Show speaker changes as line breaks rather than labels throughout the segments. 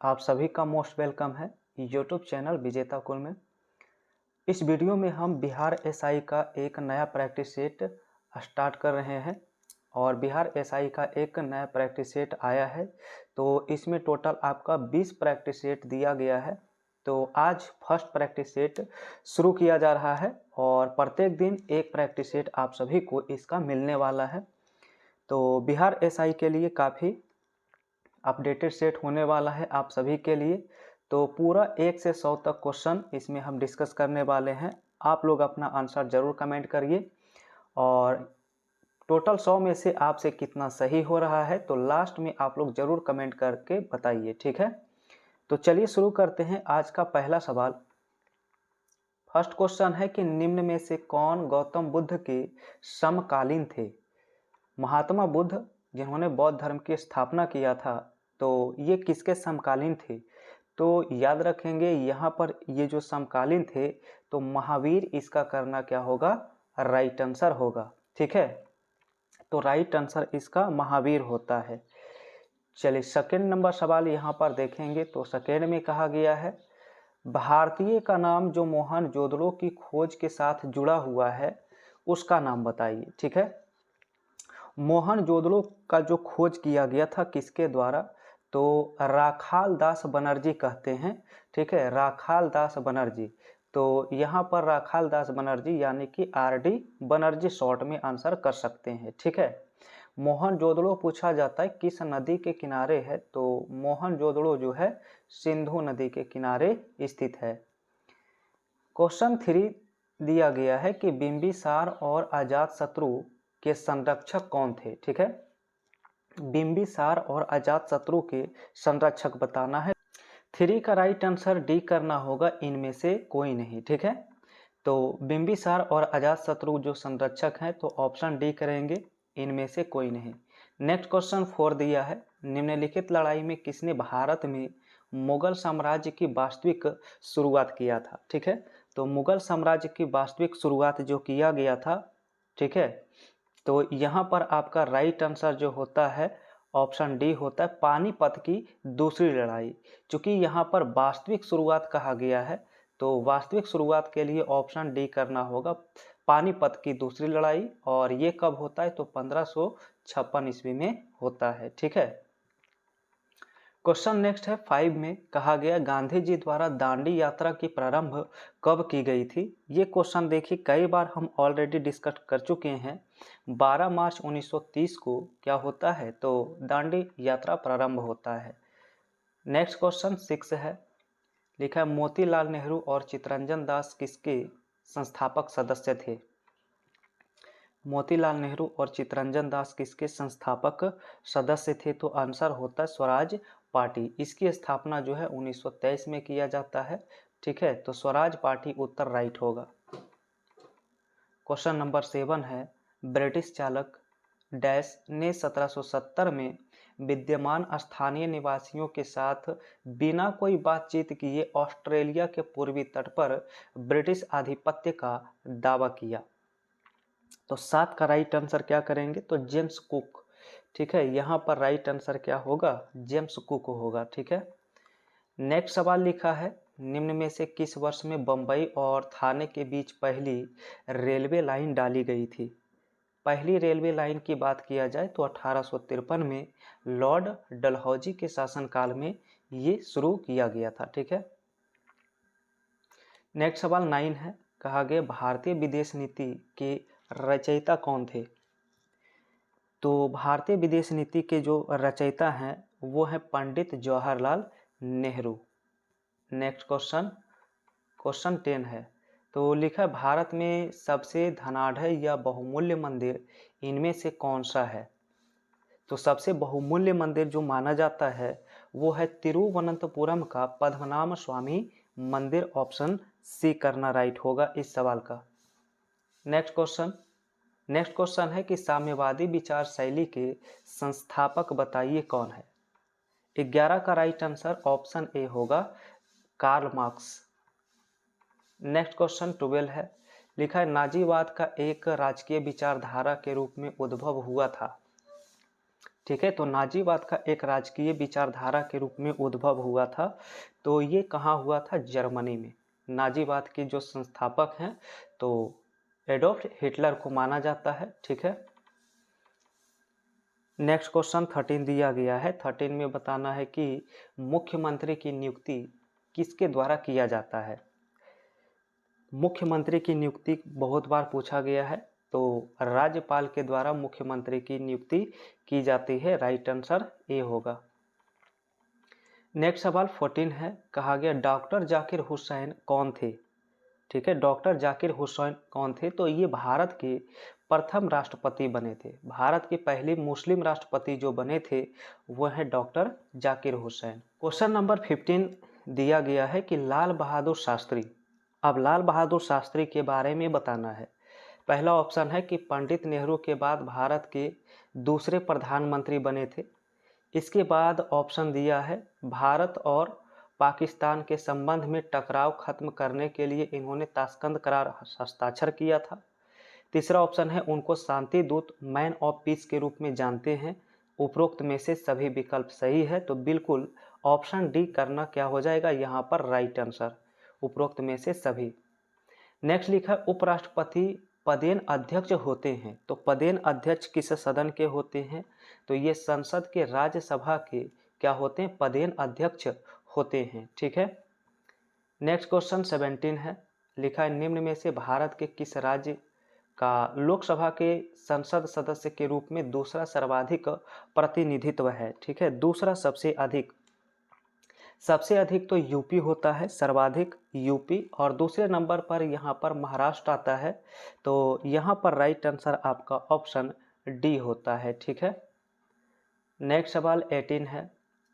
आप सभी का मोस्ट वेलकम है यूट्यूब चैनल विजेता कुल में। इस वीडियो में हम बिहार एसआई का एक नया प्रैक्टिस सेट स्टार्ट कर रहे हैं और बिहार एसआई का एक नया प्रैक्टिस सेट आया है। तो इसमें टोटल आपका 20 प्रैक्टिस सेट दिया गया है। तो आज फर्स्ट प्रैक्टिस सेट शुरू किया जा रहा है और प्रत्येक दिन एक प्रैक्टिस सेट आप सभी को इसका मिलने वाला है। तो बिहार एसआई के लिए काफ़ी अपडेटेड सेट होने वाला है आप सभी के लिए। तो पूरा 1 से 100 तक क्वेश्चन इसमें हम डिस्कस करने वाले हैं। आप लोग अपना आंसर ज़रूर कमेंट करिए और टोटल 100 में से आपसे कितना सही हो रहा है तो लास्ट में आप लोग ज़रूर कमेंट करके बताइए, ठीक है। तो चलिए शुरू करते हैं आज का पहला सवाल। फर्स्ट क्वेश्चन है कि निम्न में से कौन गौतम बुद्ध के समकालीन थे। महात्मा बुद्ध जिन्होंने बौद्ध धर्म की स्थापना किया था, तो ये किसके समकालीन थे। तो याद रखेंगे यहाँ पर ये जो समकालीन थे तो महावीर इसका करना क्या होगा, राइट आंसर होगा, ठीक है। तो राइट आंसर इसका महावीर होता है। चलिए सेकेंड नंबर सवाल यहाँ पर देखेंगे। तो सेकेंड में कहा गया है भारतीय का नाम जो मोहनजोदड़ो की खोज के साथ जुड़ा हुआ है उसका नाम बताइए, ठीक है। मोहनजोदड़ो का जो खोज किया गया था किसके द्वारा, तो राखाल दास बनर्जी कहते हैं, ठीक है, राखाल दास बनर्जी। तो यहाँ पर राखाल दास बनर्जी यानी कि आरडी बनर्जी शॉर्ट में आंसर कर सकते हैं, ठीक है। मोहनजोदड़ो पूछा जाता है किस नदी के किनारे है, तो मोहनजोदड़ो जो है सिंधु नदी के किनारे स्थित है। क्वेश्चन 3 दिया गया है कि बिंबिसार और अजातशत्रु के संरक्षक कौन थे, ठीक है। बिंबिसार और अजातशत्रु के संरक्षक बताना है। 3 का राइट आंसर डी करना होगा, इनमें से कोई नहीं, ठीक है। तो बिंबिसार और अजातशत्रु जो संरक्षक हैं तो ऑप्शन डी करेंगे, इनमें से कोई नहीं। नेक्स्ट क्वेश्चन 4 दिया है निम्नलिखित लड़ाई में किसने भारत में मुगल साम्राज्य की वास्तविक शुरुआत किया था, ठीक है। तो मुगल साम्राज्य की वास्तविक शुरुआत जो किया गया था, ठीक है, तो यहाँ पर आपका राइट आंसर जो होता है ऑप्शन डी होता है पानीपत की दूसरी लड़ाई। क्योंकि यहाँ पर वास्तविक शुरुआत कहा गया है तो वास्तविक शुरुआत के लिए ऑप्शन डी करना होगा पानीपत की दूसरी लड़ाई। और ये कब होता है तो 1556 ईस्वी में होता है, ठीक है। क्वेश्चन नेक्स्ट है 5 में कहा गया गांधी जी द्वारा दांडी यात्रा की प्रारंभ कब की गई थी। ये क्वेश्चन देखिए कई बार हम ऑलरेडी डिस्कस कर चुके हैं। 12 मार्च 1930 को क्या होता है तो दांडी यात्रा प्रारंभ होता है। नेक्स्ट क्वेश्चन 6 है, लिखा है मोतीलाल नेहरू और चित्तरंजन दास किसके संस्थापक सदस्य थे। मोतीलाल नेहरू और चित्तरंजन दास किसके संस्थापक सदस्य थे, तो आंसर होता है स्वराज पार्टी। इसकी स्थापना जो है 1923 में किया जाता है, ठीक है। तो स्वराज पार्टी उत्तर राइट होगा। क्वेश्चन नंबर 7 है ब्रिटिश चालक डैश ने 1770 में विद्यमान स्थानीय निवासियों के साथ बिना कोई बातचीत किए ऑस्ट्रेलिया के पूर्वी तट पर ब्रिटिश आधिपत्य का दावा किया। तो 7 का राइट आंसर क्या करेंगे तो जेम्स कुक, ठीक है। यहाँ पर राइट आंसर क्या होगा जेम्स कुक होगा, ठीक है। नेक्स्ट सवाल लिखा है निम्न में से किस वर्ष में बम्बई और थाने के बीच पहली रेलवे लाइन डाली गई थी। पहली रेलवे लाइन की बात किया जाए तो 1853 में लॉर्ड डलहौजी के शासनकाल में ये शुरू किया गया था, ठीक है। नेक्स्ट सवाल 9 है, कहा गया भारतीय विदेश नीति के रचयिता कौन थे। तो भारतीय विदेश नीति के जो रचयिता हैं वो है पंडित जवाहरलाल नेहरू। नेक्स्ट क्वेश्चन 10 है, तो लिखा है भारत में सबसे धनाढ़ या बहुमूल्य मंदिर इनमें से कौन सा है। तो सबसे बहुमूल्य मंदिर जो माना जाता है वो है तिरुवनंतपुरम का पद्मनाभ स्वामी मंदिर। ऑप्शन सी करना राइट होगा इस सवाल का। नेक्स्ट क्वेश्चन है कि साम्यवादी विचार शैली के संस्थापक बताइए कौन है। 11 का राइट आंसर ऑप्शन ए होगा कार्ल मार्क्स। नेक्स्ट क्वेश्चन 12 है, लिखा है नाजीवाद का एक राजकीय विचारधारा के रूप में उद्भव हुआ था। ठीक है। तो नाजीवाद का एक राजकीय विचारधारा के रूप में उद्भव हुआ था। तो ये कहाँ हुआ था? जर्मनी में। नाजीवाद के जो संस्थापक हैं तो एडोल्फ हिटलर को माना जाता है। ठीक है। नेक्स्ट क्वेश्चन 13 दिया गया है। 13 में बताना है कि मुख्यमंत्री की नियुक्ति किसके द्वारा किया जाता है। मुख्यमंत्री की नियुक्ति बहुत बार पूछा गया है। तो राज्यपाल के द्वारा मुख्यमंत्री की नियुक्ति की जाती है। राइट आंसर ए होगा। नेक्स्ट सवाल 14 है। कहा गया डॉक्टर जाकिर हुसैन कौन थे। ठीक है। डॉक्टर जाकिर हुसैन कौन थे? तो ये भारत के प्रथम राष्ट्रपति बने थे। भारत के पहले मुस्लिम राष्ट्रपति जो बने थे वह है doctor Zakir Hussain. Question number 15 दिया गया है कि लाल बहादुर शास्त्री। अब लाल बहादुर शास्त्री के बारे में बताना है। पहला ऑप्शन है कि पंडित नेहरू के बाद भारत के दूसरे प्रधानमंत्री बने थे। इसके बाद ऑप्शन दिया है भारत और पाकिस्तान के संबंध में टकराव खत्म करने के लिए इन्होंने ताशकंद करार हस्ताक्षर किया था। तीसरा ऑप्शन है उनको शांति दूत, मैन ऑफ पीस के रूप में जानते हैं। उपरोक्त में से सभी विकल्प सही है। तो बिल्कुल ऑप्शन डी करना क्या हो जाएगा यहाँ पर? राइट आंसर, उपरोक्त में से सभी। नेक्स्ट लिखा है उपराष्ट्रपति पदेन अध्यक्ष होते हैं। तो पदेन अध्यक्ष किस सदन के होते हैं? तो ये संसद के राज्यसभा के क्या होते हैं? पदेन अध्यक्ष होते हैं। ठीक है। नेक्स्ट क्वेश्चन 17 है। लिखा है निम्न में से भारत के किस राज्य का लोकसभा के संसद सदस्य के रूप में दूसरा सर्वाधिक प्रतिनिधित्व है। ठीक है। दूसरा सबसे अधिक तो यूपी होता है, सर्वाधिक यूपी, और दूसरे नंबर पर यहाँ पर महाराष्ट्र आता है। तो यहाँ पर राइट आंसर आपका ऑप्शन डी होता है। ठीक है। नेक्स्ट सवाल 18 है।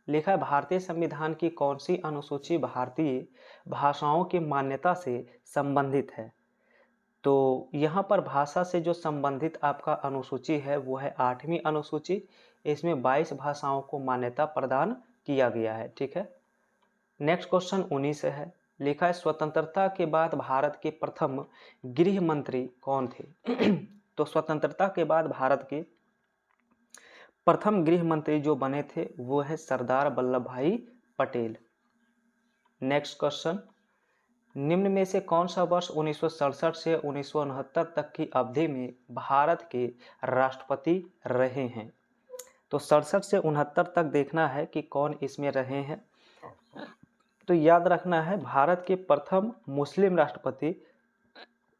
लिखा है भारतीय संविधान की कौन सी अनुसूची भारतीय भाषाओं की मान्यता से संबंधित है। तो यहाँ पर भाषा से जो संबंधित आपका अनुसूची है वो है 8वीं अनुसूची। इसमें 22 भाषाओं को मान्यता प्रदान किया गया है। ठीक है। नेक्स्ट क्वेश्चन 19 है। लिखा है स्वतंत्रता के बाद भारत के प्रथम गृह मंत्री कौन थे। तो स्वतंत्रता के बाद भारत के प्रथम गृह मंत्री जो बने थे वो है सरदार वल्लभ भाई पटेल। नेक्स्ट क्वेश्चन निम्न में से कौन सा वर्ष 1967 से 1969 तक की अवधि में भारत के राष्ट्रपति रहे हैं। तो 67 से 69 तक देखना है कि कौन इसमें रहे हैं। तो याद रखना है भारत के प्रथम मुस्लिम राष्ट्रपति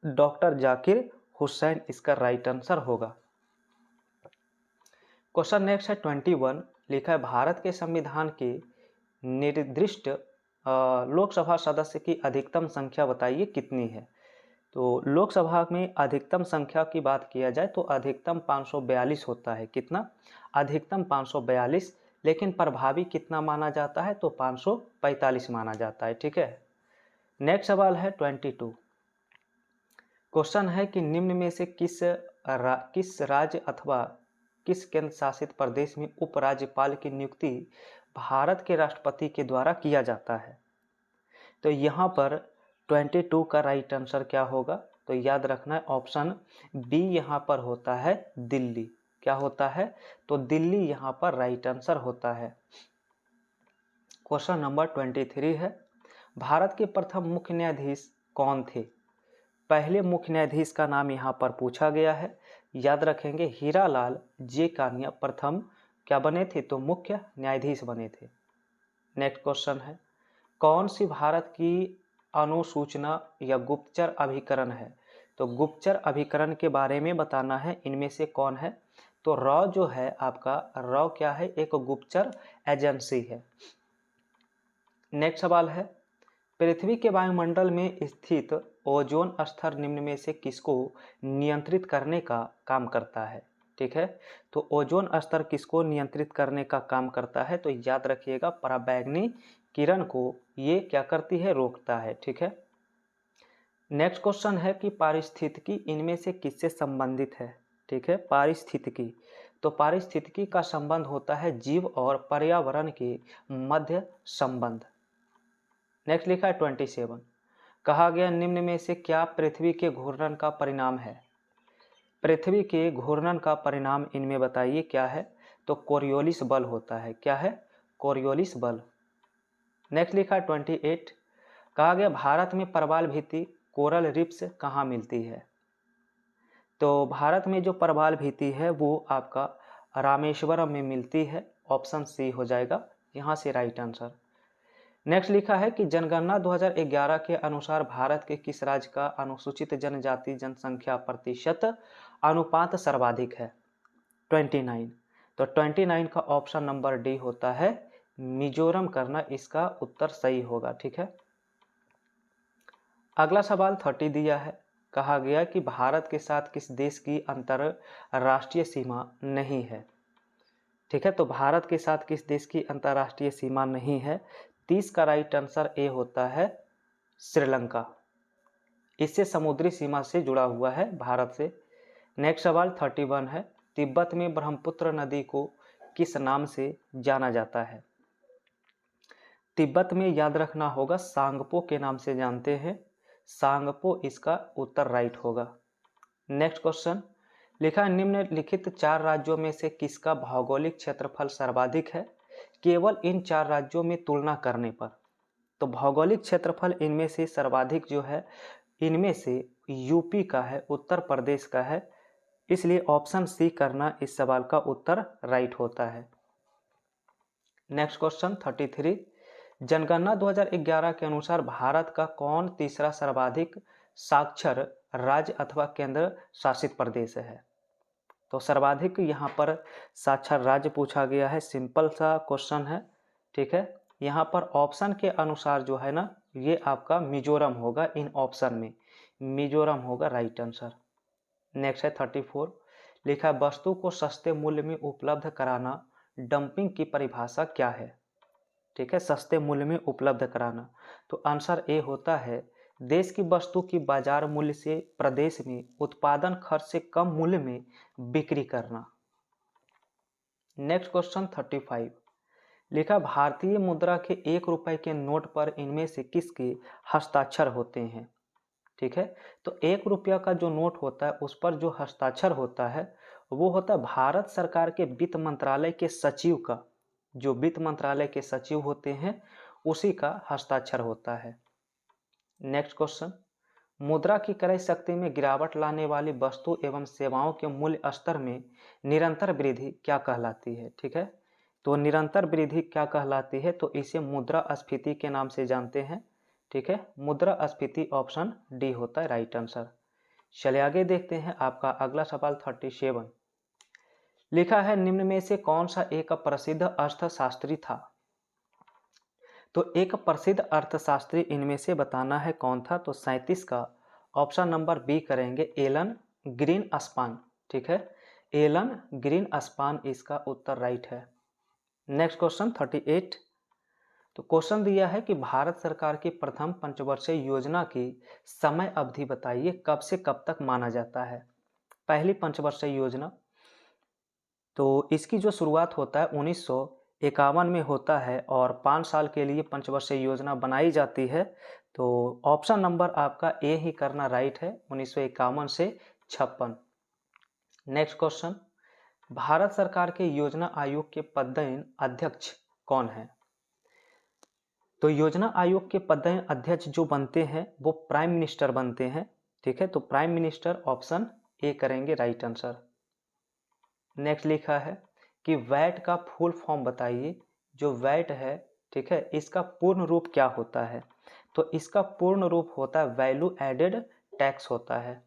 डॉक्टर जाकिर हुसैन इसका राइट आंसर होगा। क्वेश्चन नेक्स्ट है 21। लिखा है भारत के संविधान के निर्दिष्ट लोकसभा सदस्य की अधिकतम संख्या बताइए कितनी है। तो लोकसभा में अधिकतम संख्या की बात किया जाए तो अधिकतम 542 होता है। कितना? अधिकतम 542, लेकिन प्रभावी कितना माना जाता है? तो 545 माना जाता है। ठीक है। नेक्स्ट सवाल है 22। क्वेश्चन है कि निम्न में से किस राज्य अथवा किस केंद्र शासित प्रदेश में उपराज्यपाल की नियुक्ति भारत के राष्ट्रपति के द्वारा किया जाता है। तो यहाँ पर 22 का राइट आंसर क्या होगा? तो याद रखना है ऑप्शन बी यहाँ पर होता है दिल्ली। क्या होता है? तो दिल्ली यहाँ पर राइट आंसर होता है। क्वेश्चन नंबर 23 है। भारत के प्रथम मुख्य न्यायाधीश कौन थे। पहले मुख्य न्यायाधीश का नाम यहाँ पर पूछा गया है। याद रखेंगे हीरालाल जे कानिया प्रथम क्या बने थे? तो मुख्य न्यायाधीश बने थे। नेक्स्ट क्वेश्चन है कौन सी भारत की अनुसूचना या गुप्तचर अभिकरण है। तो गुप्तचर अभिकरण के बारे में बताना है। इनमें से कौन है? तो रॉ जो है आपका, रॉ क्या है? एक गुप्तचर एजेंसी है। नेक्स्ट सवाल है पृथ्वी के वायुमंडल में स्थित ओजोन स्तर निम्न में से किसको नियंत्रित करने का काम करता है। ठीक है। तो ओजोन स्तर किसको नियंत्रित करने का काम करता है? तो याद रखिएगा पराबैंगनी किरण को ये क्या करती है? रोकता है। ठीक है। नेक्स्ट क्वेश्चन है कि पारिस्थितिकी इनमें से किससे संबंधित है। ठीक है। पारिस्थितिकी, तो पारिस्थितिकी का संबंध होता है जीव और पर्यावरण के मध्य संबंध। नेक्स्ट लिखा है 27। कहा गया निम्न में से क्या पृथ्वी के घूर्णन का परिणाम है। पृथ्वी के घूर्णन का परिणाम इनमें बताइए क्या है। तो कोरियोलिस बल होता है। क्या है? कोरियोलिस बल। नेक्स्ट लिखा 28, कहा गया भारत में प्रवाल भित्ति कोरल रीफ्स कहाँ मिलती है? तो भारत में जो प्रवाल भित्ति है वो आपका रामेश्वरम में मिलती है। ऑप्शन सी हो जाएगा यहाँ से राइट आंसर। नेक्स्ट लिखा है कि जनगणना 2011 के अनुसार भारत के किस राज्य का अनुसूचित जनजाति जनसंख्या प्रतिशत अनुपात सर्वाधिक है? 29। तो 29 का ऑप्शन नंबर डी होता है मिजोरम करना इसका उत्तर सही होगा। ठीक है। अगला सवाल 30 दिया है। कहा गया कि भारत के साथ किस देश की अंतरराष्ट्रीय सीमा नहीं है? ठीक है। तो भारत के साथ किस देश की अंतरराष्ट्रीय सीमा नहीं है? 30 का राइट आंसर ए होता है श्रीलंका। इससे समुद्री सीमा से जुड़ा हुआ है भारत से। नेक्स्ट सवाल 31 है। तिब्बत में ब्रह्मपुत्र नदी को किस नाम से जाना जाता है? तिब्बत में याद रखना होगा सांगपो के नाम से जानते हैं। सांगपो इसका उत्तर राइट होगा। नेक्स्ट क्वेश्चन लिखा है निम्नलिखित 4 राज्यों में से किसका भौगोलिक क्षेत्रफल सर्वाधिक है? केवल इन 4 राज्यों में तुलना करने पर। तो भौगोलिक क्षेत्रफल इनमें से सर्वाधिक जो है इनमें से यूपी का है, उत्तर प्रदेश का है। इसलिए ऑप्शन सी करना इस सवाल का उत्तर राइट होता है। नेक्स्ट क्वेश्चन 33, जनगणना 2011 के अनुसार भारत का कौन तीसरा सर्वाधिक साक्षर राज्य अथवा केंद्र शासित प्रदेश है? तो सर्वाधिक यहाँ पर साक्षर राज्य पूछा गया है। सिंपल सा क्वेश्चन है। ठीक है। यहाँ पर ऑप्शन के अनुसार जो है ना ये आपका मिजोरम होगा। इन ऑप्शन में मिजोरम होगा राइट आंसर। नेक्स्ट है 34, लिखा है वस्तु को सस्ते मूल्य में उपलब्ध कराना डंपिंग की परिभाषा क्या है? ठीक है। सस्ते मूल्य में उपलब्ध कराना। तो आंसर ए होता है देश की वस्तु की बाजार मूल्य से प्रदेश में उत्पादन खर्च से कम मूल्य में बिक्री करना। नेक्स्ट क्वेश्चन 35, लिखा भारतीय मुद्रा के 1 रुपए के नोट पर इनमें से किसके हस्ताक्षर होते हैं? ठीक है। तो 1 रुपया का जो नोट होता है उस पर जो हस्ताक्षर होता है वो होता है भारत सरकार के वित्त मंत्रालय के सचिव का। जो वित्त मंत्रालय के सचिव होते हैं उसी का हस्ताक्षर होता है। नेक्स्ट क्वेश्चन, मुद्रा की क्रय शक्ति में गिरावट लाने वाली वस्तु एवं सेवाओं के मूल्य स्तर में निरंतर वृद्धि क्या कहलाती है? ठीक है। तो निरंतर वृद्धि क्या कहलाती है? तो इसे मुद्रास्फीति के नाम से जानते हैं। ठीक है। मुद्रास्फीति ऑप्शन डी होता है राइट आंसर। चलिए आगे देखते हैं आपका अगला सवाल 37, लिखा है निम्न में से कौन सा एक प्रसिद्ध अर्थशास्त्री था? तो एक प्रसिद्ध अर्थशास्त्री इनमें से बताना है कौन था। तो 37 का ऑप्शन नंबर बी करेंगे एलन ग्रीनस्पान। ठीक है। एलन ग्रीनस्पान इसका उत्तर राइट है। नेक्स्ट क्वेश्चन 38, तो क्वेश्चन दिया है कि भारत सरकार की प्रथम पंचवर्षीय योजना की समय अवधि बताइए, कब से कब तक माना जाता है? पहली पंचवर्षीय योजना तो इसकी जो शुरुआत होता है 1951 में होता है और 5 साल के लिए पंचवर्षीय योजना बनाई जाती है। तो ऑप्शन नंबर आपका ए ही करना राइट है, 1951 से 56। नेक्स्ट क्वेश्चन, भारत सरकार के योजना आयोग के पदस्थ अध्यक्ष कौन है? तो योजना आयोग के पदस्थ अध्यक्ष जो बनते हैं वो प्राइम मिनिस्टर बनते हैं। ठीक है। तो प्राइम मिनिस्टर ऑप्शन ए करेंगे राइट आंसर। नेक्स्ट लिखा है कि वैट का फुल फॉर्म बताइए। जो वैट है ठीक है इसका पूर्ण रूप क्या होता है? तो इसका पूर्ण रूप होता है वैल्यू एडेड टैक्स होता है।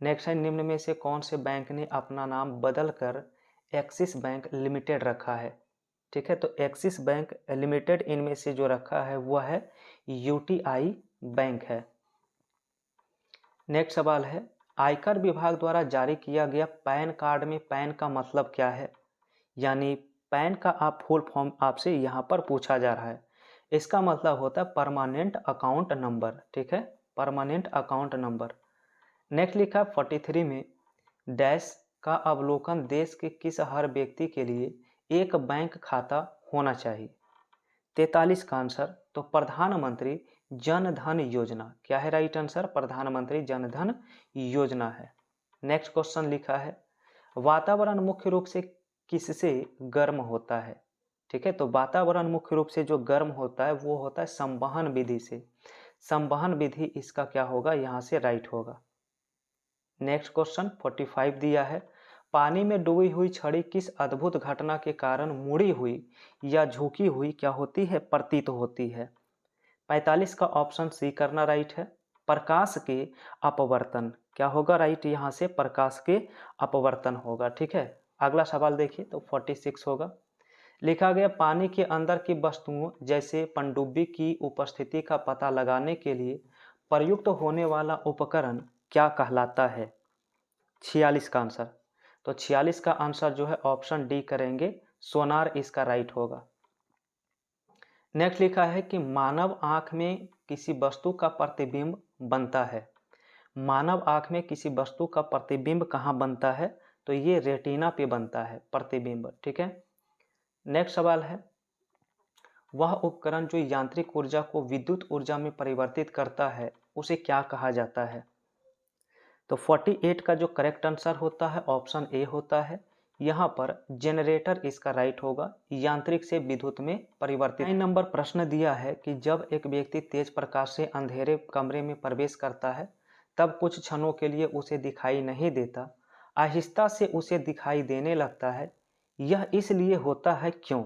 नेक्स्ट है निम्न में से कौन से बैंक ने अपना नाम बदलकर एक्सिस बैंक लिमिटेड रखा है? ठीक है। तो एक्सिस बैंक लिमिटेड इनमें से जो रखा है वह है यूटीआई बैंक है। नेक्स्ट सवाल है आयकर विभाग द्वारा जारी किया गया पैन कार्ड में पैन का मतलब क्या है? यानी पैन का आप फुल फॉर्म आपसे यहाँ पर पूछा जा रहा है। इसका मतलब होता है परमानेंट अकाउंट नंबर। ठीक है। Permanent account number. नेक्स्ट लिखा 43 में डैश का अवलोकन देश के किस हर व्यक्ति के लिए एक बैंक खाता होना चाहिए? 43 का आंसर तो प्रधानमंत्री जन धन योजना। क्या है राइट आंसर? प्रधानमंत्री जन धन योजना है। नेक्स्ट क्वेश्चन लिखा है वातावरण मुख्य रूप से किससे गर्म होता है? ठीक है, तो वातावरण मुख्य रूप से जो गर्म होता है वो होता है संवहन विधि से। संवहन विधि इसका क्या होगा, यहाँ से राइट होगा। नेक्स्ट क्वेश्चन 45 दिया है, पानी में डूबी हुई छड़ी किस अद्भुत घटना के कारण मुड़ी हुई या झुकी हुई क्या होती है, प्रतीत होती है? 45 का ऑप्शन सी करना राइट है। प्रकाश के अपवर्तन, क्या होगा राइट, यहाँ से प्रकाश के अपवर्तन होगा। ठीक है, अगला सवाल देखिए तो 46 होगा। लिखा गया, पानी के अंदर की वस्तुओं जैसे पनडुब्बी की उपस्थिति का पता लगाने के लिए प्रयुक्त होने वाला उपकरण क्या कहलाता है? 46 का आंसर, तो 46 का आंसर जो है ऑप्शन डी करेंगे, सोनार इसका राइट होगा। नेक्स्ट लिखा है कि मानव आंख में किसी वस्तु का प्रतिबिंब बनता है। मानव आंख में किसी वस्तु का प्रतिबिंब कहाँ बनता है, तो ये रेटिना पे बनता है प्रतिबिंब। ठीक है, नेक्स्ट सवाल है, वह उपकरण जो यांत्रिक ऊर्जा को विद्युत ऊर्जा में परिवर्तित करता है उसे क्या कहा जाता है? तो 48 का जो करेक्ट आंसर होता है ऑप्शन ए होता है। यहाँ पर जनरेटर इसका राइट होगा, यांत्रिक से विद्युत में परिवर्तित। 9 नंबर प्रश्न दिया है कि जब एक व्यक्ति तेज प्रकाश से अंधेरे कमरे में प्रवेश करता है तब कुछ क्षणों के लिए उसे दिखाई नहीं देता, आहिस्ता से उसे दिखाई देने लगता है, यह इसलिए होता है क्यों?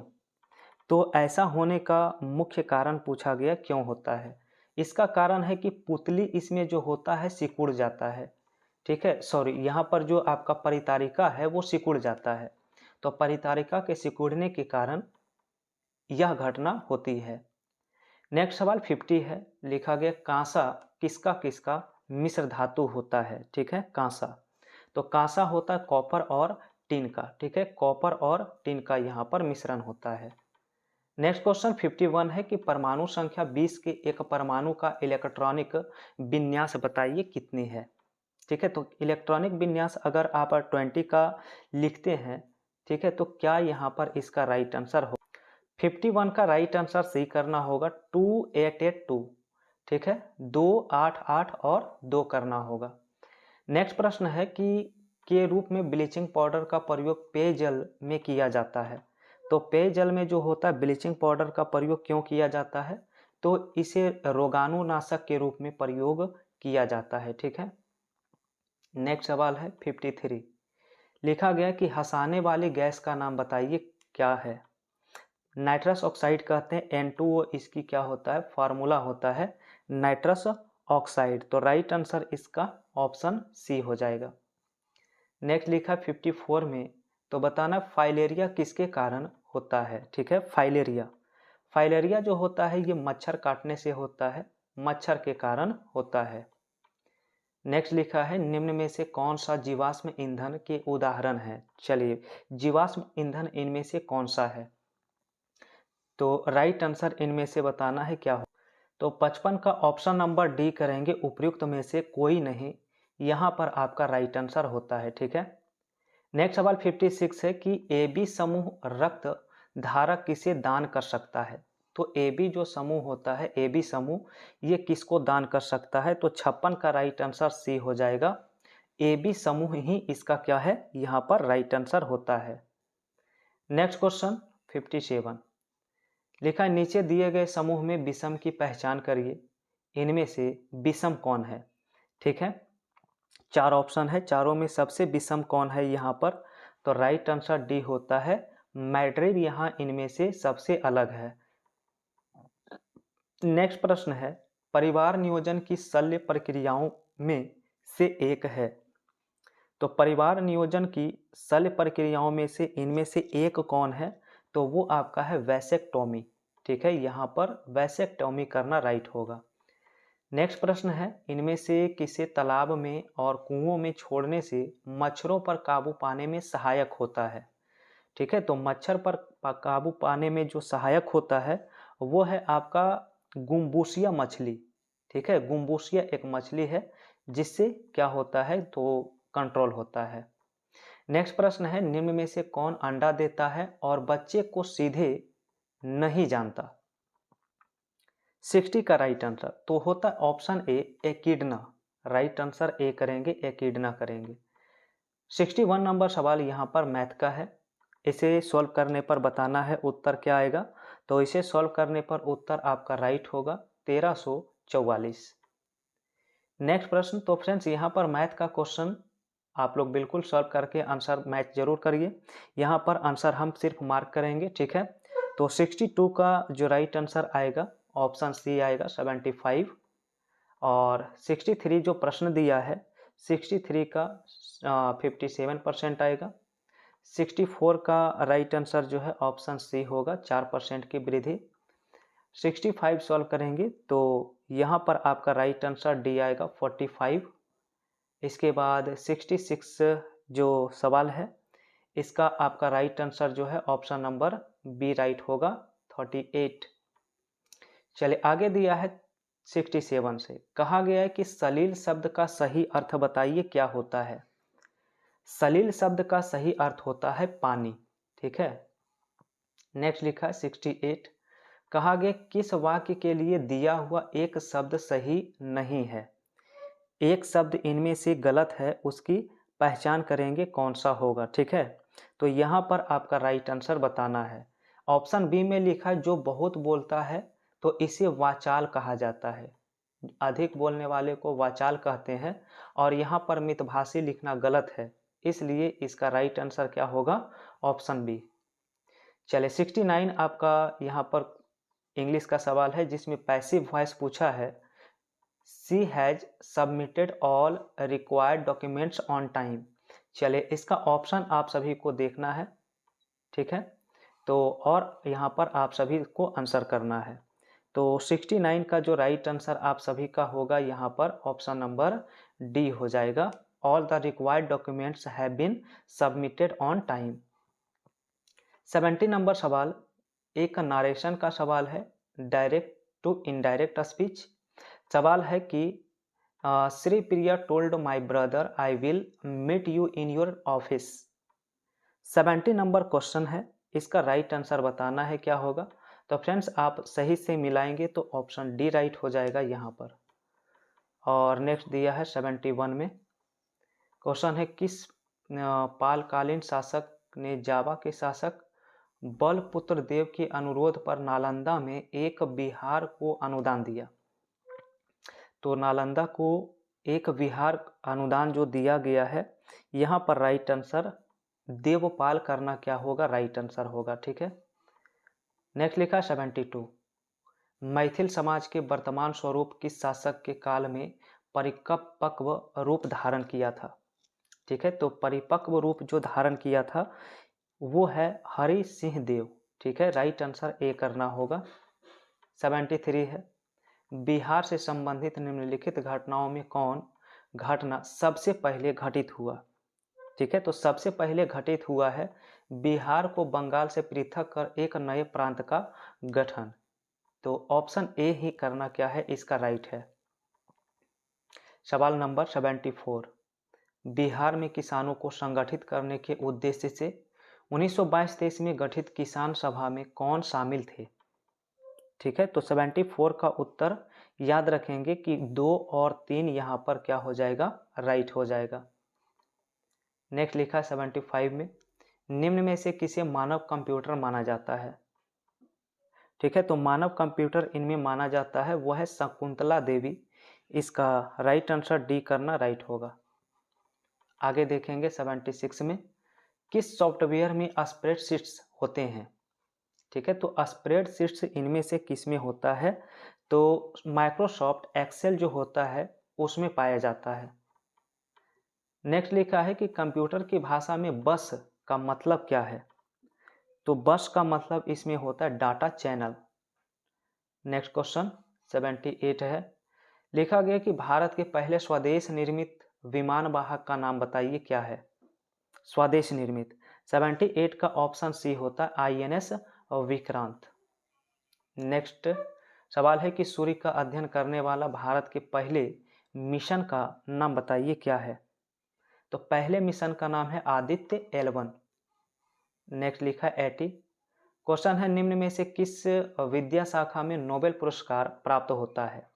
तो ऐसा होने का मुख्य कारण पूछा गया क्यों होता है। इसका कारण है कि पुतली इसमें जो होता है सिकुड़ जाता है। ठीक है, सॉरी, यहाँ पर जो आपका परितारिका है वो सिकुड़ जाता है, तो परितारिका के सिकुड़ने के कारण यह घटना होती है। नेक्स्ट सवाल 50 है, लिखा गया, कांसा किसका किसका मिश्र धातु होता है? ठीक है, कांसा, तो कांसा होता है कॉपर और टिन का। ठीक है, कॉपर और टिन का यहाँ पर मिश्रण होता है। नेक्स्ट क्वेश्चन 51 है कि परमाणु संख्या 20 के एक परमाणु का इलेक्ट्रॉनिक विन्यास बताइए कितनी है? ठीक है, तो इलेक्ट्रॉनिक विन्यास अगर आप 20 का लिखते हैं, ठीक है, तो क्या यहाँ पर इसका राइट आंसर हो? 51 का राइट आंसर सी करना होगा, 2882। ठीक है, 288 और 2 करना होगा। नेक्स्ट प्रश्न है कि के रूप में ब्लीचिंग पाउडर का प्रयोग पेयजल में किया जाता है। तो पेयजल में जो होता है ब्लीचिंग पाउडर का प्रयोग क्यों किया जाता है, तो इसे रोगाणुनाशक के रूप में प्रयोग किया जाता है। ठीक है, नेक्स्ट सवाल है 53, लिखा गया कि हंसाने वाली गैस का नाम बताइए क्या है? नाइट्रस ऑक्साइड कहते हैं, N2O इसकी क्या होता है, फार्मूला होता है नाइट्रस ऑक्साइड, तो राइट आंसर इसका ऑप्शन सी हो जाएगा। नेक्स्ट लिखा 54 में, तो बताना फाइलेरिया किसके कारण होता है? ठीक है, फाइलेरिया, फाइलेरिया जो होता है ये मच्छर काटने से होता है, मच्छर के कारण होता है। नेक्स्ट लिखा है, निम्न में से कौन सा जीवाश्म ईंधन के उदाहरण है? चलिए, जीवाश्म ईंधन इनमें से कौन सा है, तो राइट आंसर इनमें से बताना है क्या हो। तो 55 का ऑप्शन नंबर डी करेंगे, उपयुक्त में से कोई नहीं, यहाँ पर आपका राइट आंसर होता है। ठीक है, नेक्स्ट सवाल 56 है कि ए बी समूह रक्त धारक किसे दान कर सकता है? तो ए बी जो समूह होता है, ए बी समूह ये किसको दान कर सकता है? तो 56 का राइट आंसर सी हो जाएगा, ए बी समूह ही इसका क्या है, यहाँ पर राइट आंसर होता है। नेक्स्ट क्वेश्चन 57, लिखा है, नीचे दिए गए समूह में विषम की पहचान करिए, इनमें से विषम कौन है? ठीक है, 4 ऑप्शन है, चारों में सबसे विषम कौन है यहाँ पर? तो राइट आंसर डी होता है मैड्रिड, यहाँ इनमें से सबसे अलग है। नेक्स्ट प्रश्न है, परिवार नियोजन की शल्य प्रक्रियाओं में से एक है। तो परिवार नियोजन की शल्य प्रक्रियाओं में से इनमें से एक कौन है? तो वो आपका है वैसेक्टोमी। ठीक है, यहाँ पर वैसेक्टोमी करना राइट होगा। नेक्स्ट प्रश्न है, इनमें से किसे तालाब में और कुओं में छोड़ने से मच्छरों पर काबू पाने में सहायक होता है? ठीक है, तो मच्छर पर काबू पाने में जो सहायक होता है वो है आपका गुम्बूसिया मछली। ठीक है, गुम्बूसिया एक मछली है जिससे क्या होता है, तो कंट्रोल होता है। नेक्स्ट प्रश्न है, निम्न में से कौन अंडा देता है और बच्चे को सीधे नहीं जानता? 60 का राइट आंसर तो होता है option A, एकिडना। Right answer A करेंगे, एकिडना करेंगे। 61 नंबर सवाल यहाँ पर मैथ का है। इसे सॉल्व करने पर बताना है उत्तर क्या आएगा। तो इसे सॉल्व करने पर उत्तर आपका राइट होगा 1344। नेक्स्ट प्रश्न। तो फ्रेंड्स यहाँ पर मैथ का क्वेश्चन आप लोग बिल्कुल सॉल्व करके आंसर मैच जरूर करिए। यहाँ पर आंसर हम सिर्फ मार्क करेंगे, ठीक है। तो 62 का जो राइट आंसर आएगा ऑप्शन सी आएगा 75। और 63 जो प्रश्न दिया है 63 का 57% आएगा। 64 का राइट आंसर जो है ऑप्शन सी होगा 4% की वृद्धि। 65 सॉल्व करेंगे तो यहाँ पर आपका राइट आंसर डी आएगा 45। इसके बाद 66 जो सवाल है इसका आपका राइट आंसर जो है ऑप्शन नंबर बी राइट होगा 38। चलिए आगे दिया है 67 से। कहा गया है कि सलील शब्द का सही अर्थ बताइए क्या होता है। सलील शब्द का सही अर्थ होता है पानी, ठीक है। नेक्स्ट लिखा है 68। कहा गया किस वाक्य के लिए दिया हुआ एक शब्द सही नहीं है। एक शब्द इनमें से गलत है, उसकी पहचान करेंगे कौन सा होगा, ठीक है। तो यहाँ पर आपका राइट आंसर बताना है। ऑप्शन बी में लिखा है जो बहुत बोलता है तो इसे वाचाल कहा जाता है। अधिक बोलने वाले को वाचाल कहते हैं और यहाँ पर मितभाषी लिखना गलत है, इसलिए इसका राइट आंसर क्या होगा ऑप्शन बी। चले 69 आपका यहाँ पर इंग्लिश का सवाल है जिसमें पैसिव वॉइस पूछा है। She has submitted all required documents on time. चले इसका ऑप्शन आप सभी को देखना है, ठीक है। तो और यहाँ पर आप सभी को आंसर करना है। तो 69 का जो राइट आंसर आप सभी का होगा यहाँ पर ऑप्शन नंबर डी हो जाएगा। All the required documents have been submitted on time. 70 number सवाल एक नारेशन का सवाल है, डायरेक्ट टू इनडायरेक्ट स्पीच। सवाल है कि Shri Priya told my brother I will meet you in your office. 70 number question है, इसका राइट आंसर बताना है क्या होगा। तो फ्रेंड्स आप सही से मिलाएंगे तो ऑप्शन डी राइट हो जाएगा यहाँ पर। और नेक्स्ट दिया है 71 में क्वेश्चन है किस पालकालीन शासक ने जावा के शासक बलपुत्र देव के अनुरोध पर नालंदा में एक विहार को अनुदान दिया। तो नालंदा को एक विहार अनुदान जो दिया गया है यहाँ पर राइट आंसर देवपाल करना क्या होगा राइट आंसर होगा, ठीक है। नेक्स्ट लिखा 72। मैथिल समाज के वर्तमान स्वरूप किस शासक के काल में परिपक्व रूप धारण किया था, ठीक है। तो परिपक्व रूप जो धारण किया था वो है हरि सिंह देव, ठीक है। राइट आंसर ए करना होगा। 73 है बिहार से संबंधित निम्नलिखित घटनाओं में कौन घटना सबसे पहले घटित हुआ, ठीक है। तो सबसे पहले घटित हुआ है बिहार को बंगाल से पृथक कर एक नए प्रांत का गठन। तो ऑप्शन ए ही करना क्या है इसका राइट है। सवाल नंबर 74। बिहार में किसानों को संगठित करने के उद्देश्य से 1922-23 में गठित किसान सभा में कौन शामिल थे, ठीक है। तो 74 का उत्तर याद रखेंगे कि 2 और 3 यहाँ पर क्या हो जाएगा राइट हो जाएगा। नेक्स्ट लिखा है 75 में निम्न में से किसे मानव कंप्यूटर माना जाता है, ठीक है। तो मानव कंप्यूटर इनमें माना जाता है वह है शकुंतला देवी। इसका राइट आंसर डी करना राइट होगा। आगे देखेंगे 76 में किस सॉफ्टवेयर में स्प्रेडशीट्स होते हैं, ठीक है। तो स्प्रेडशीट्स इनमें से किस में होता है, तो माइक्रोसॉफ्ट एक्सेल जो होता है उसमें पाया जाता है। नेक्स्ट लिखा है कि कंप्यूटर की भाषा में बस का मतलब क्या है, तो बस का मतलब इसमें होता है डाटा चैनल। नेक्स्ट क्वेश्चन 78 है लिखा गया कि भारत के पहले स्वदेश निर्मित विमान वाहक का नाम बताइए क्या है, स्वदेश निर्मित। 78 का ऑप्शन सी होता है INS विक्रांत। नेक्स्ट सवाल है कि सूर्य का अध्ययन करने वाला भारत के पहले मिशन का नाम बताइए क्या है, तो पहले मिशन का नाम है आदित्य L1। नेक्स्ट लिखा है 80। क्वेश्चन है निम्न में से किस विद्या शाखा में नोबेल पुरस्कार प्राप्त होता है,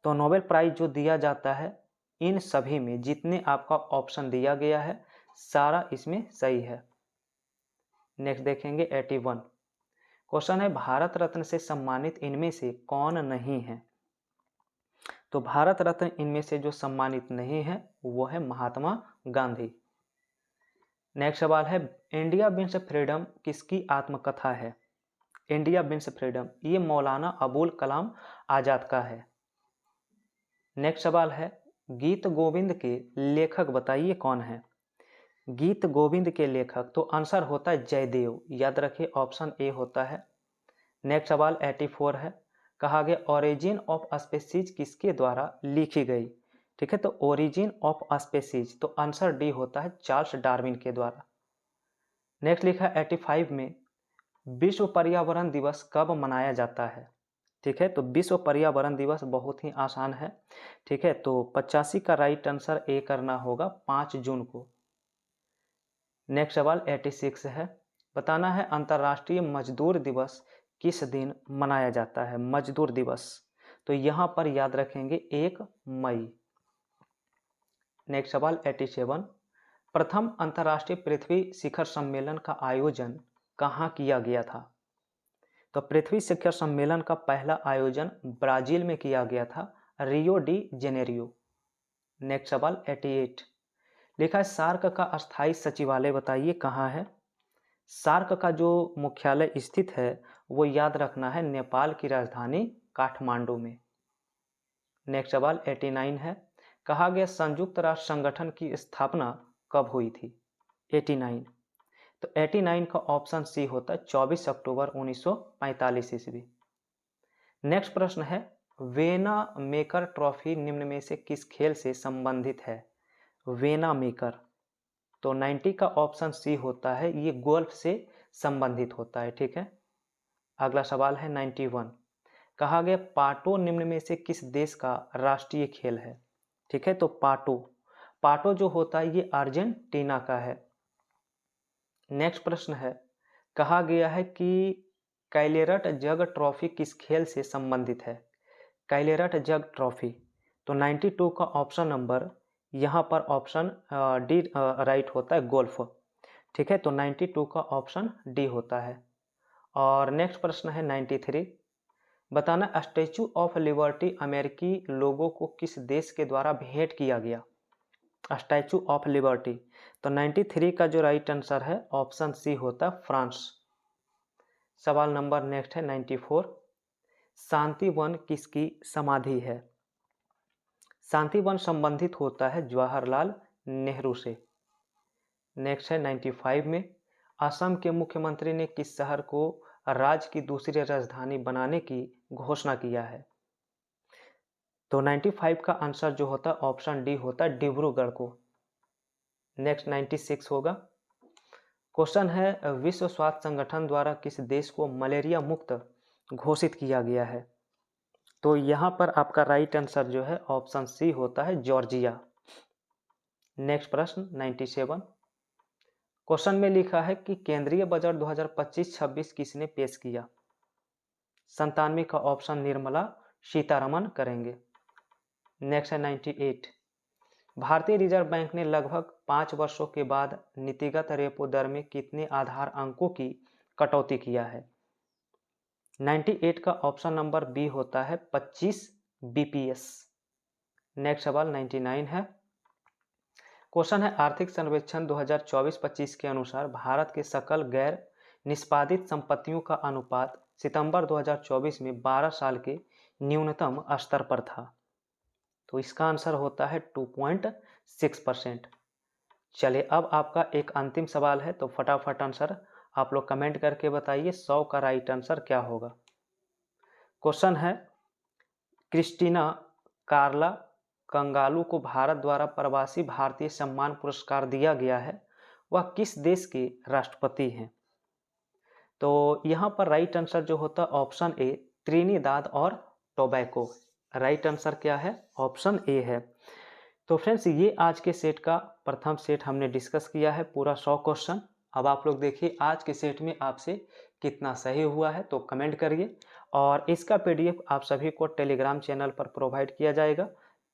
तो नोबेल प्राइज जो दिया जाता है इन सभी में जितने आपका ऑप्शन दिया गया है सारा इसमें सही है। नेक्स्ट देखेंगे 81। क्वेश्चन है भारत रत्न से सम्मानित इनमें से कौन नहीं है। तो भारत रत्न इनमें से जो सम्मानित नहीं है वो है महात्मा गांधी। नेक्स्ट सवाल है इंडिया विंस फ्रीडम किसकी आत्मकथा है। इंडिया विंस फ्रीडम ये मौलाना अबुल कलाम आजाद का है। नेक्स्ट सवाल है गीत गोविंद के लेखक बताइए कौन है। गीत गोविंद के लेखक तो आंसर होता है जयदेव, याद रखिए ऑप्शन ए होता है। नेक्स्ट सवाल 84 है कहा गया ओरिजिन ऑफ स्पीसीज किसके द्वारा लिखी गई। ठीक है, तो ओरिजिन ऑफ स्पीसीज तो आंसर डी होता है चार्ल्स डार्विन के द्वारा। नेक्स्ट लिखा है 85 में विश्व पर्यावरण दिवस कब मनाया जाता है। ठीक है, तो विश्व पर्यावरण दिवस बहुत ही आसान है। ठीक है, तो 85 का राइट आंसर ए करना होगा 5 जून को। नेक्स्ट सवाल 86 है बताना है अंतर्राष्ट्रीय मजदूर दिवस किस दिन मनाया जाता है। मजदूर दिवस तो यहाँ पर याद रखेंगे 1 मई। नेक्स्ट सवाल 87 प्रथम अंतर्राष्ट्रीय पृथ्वी शिखर सम्मेलन का आयोजन कहाँ किया गया था। तो पृथ्वी शिखर सम्मेलन का पहला आयोजन ब्राजील में किया गया था, रियो डी जेनेरियो। नेक्स्ट सवाल 88 लिखा है सार्क का अस्थायी सचिवालय बताइए कहाँ है। सार्क का जो मुख्यालय स्थित है वो याद रखना है नेपाल की राजधानी काठमांडू में। नेक्स्ट सवाल 89 है कहा गया संयुक्त राष्ट्र संगठन की स्थापना कब हुई थी। 89 तो 89 का ऑप्शन सी होता है 24 अक्टूबर 1945 ईस्वी। नेक्स्ट प्रश्न है वेना मेकर ट्रॉफी निम्न में से किस खेल से संबंधित है। वेना मेकर तो 90 का ऑप्शन सी होता है, ये गोल्फ से संबंधित होता है। ठीक है, अगला सवाल है 91 कहा गया पाटो निम्न में से किस देश का राष्ट्रीय खेल है। ठीक है, तो पाटो जो होता है ये अर्जेंटीना का है। नेक्स्ट प्रश्न है कहा गया है कि कैलेरट जग ट्रॉफी किस खेल से संबंधित है। कैलेरट जग ट्रॉफी तो 92 का ऑप्शन नंबर यहाँ पर ऑप्शन डी राइट होता है गोल्फ। ठीक है, तो 92 का ऑप्शन डी होता है। और नेक्स्ट प्रश्न है 93 बताना स्टैचू ऑफ लिबर्टी अमेरिकी लोगों को किस देश के द्वारा भेंट किया गया। स्टैचू ऑफ लिबर्टी तो 93 का जो राइट आंसर है ऑप्शन सी होता है फ्रांस। सवाल नंबर नेक्स्ट है 94 शांति वन किसकी समाधि है। शांति वन संबंधित होता है जवाहरलाल नेहरू से। नेक्स्ट है 95 में असम के मुख्यमंत्री ने किस शहर को राज्य की दूसरी राजधानी बनाने की घोषणा किया है। तो 95 का आंसर जो होता है ऑप्शन डी होता है डिब्रूगढ़ को। नेक्स्ट 96 होगा क्वेश्चन है विश्व स्वास्थ्य संगठन द्वारा किस देश को मलेरिया मुक्त घोषित किया गया है। तो यहाँ पर आपका राइट आंसर जो है ऑप्शन सी होता है जॉर्जिया। नेक्स्ट प्रश्न 97 क्वेश्चन में लिखा है कि केंद्रीय बजट 2025-26 किसने पेश किया। 97 का ऑप्शन निर्मला सीतारमण करेंगे। नेक्स्ट है 98 भारतीय रिजर्व बैंक ने लगभग 5 वर्षों के बाद नीतिगत रेपो दर में कितने आधार अंकों की कटौती किया है। 98 का ऑप्शन नंबर बी होता है 25 बीपीएस। नेक्स्ट सवाल 99 है क्वेश्चन है आर्थिक सर्वेक्षण 2024-25 के अनुसार भारत के सकल गैर निष्पादित संपत्तियों का अनुपात सितंबर 2024 में 12 साल के न्यूनतम स्तर पर था। तो इसका आंसर होता है 2.6%। चलिए अब आपका एक अंतिम सवाल है, तो फटाफट आंसर आप लोग कमेंट करके बताइए 100 का राइट आंसर क्या होगा। क्वेश्चन है क्रिस्टीना कार्ला कंगालू को भारत द्वारा प्रवासी भारतीय सम्मान पुरस्कार दिया गया है, वह किस देश के राष्ट्रपति हैं। तो यहाँ पर राइट आंसर जो होता है ऑप्शन ए त्रिनिदाद और टोबैको। राइट आंसर क्या है, ऑप्शन ए है। तो फ्रेंड्स ये आज के सेट का प्रथम सेट हमने डिस्कस किया है पूरा 100 क्वेश्चन। अब आप लोग देखिए आज के सेट में आपसे कितना सही हुआ है, तो कमेंट करिए। और इसका पीडीएफ आप सभी को टेलीग्राम चैनल पर प्रोवाइड किया जाएगा,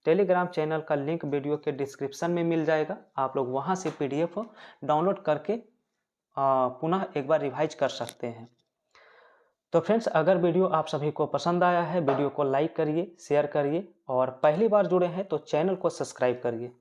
टेलीग्राम चैनल का लिंक वीडियो के डिस्क्रिप्शन में मिल जाएगा। आप लोग वहां से PDF डाउनलोड करके पुनः एक बार रिवाइज कर सकते हैं। तो फ्रेंड्स, अगर वीडियो आप सभी को पसंद आया है, वीडियो को लाइक करिए, शेयर करिए और पहली बार जुड़े हैं तो चैनल को सब्सक्राइब करिए।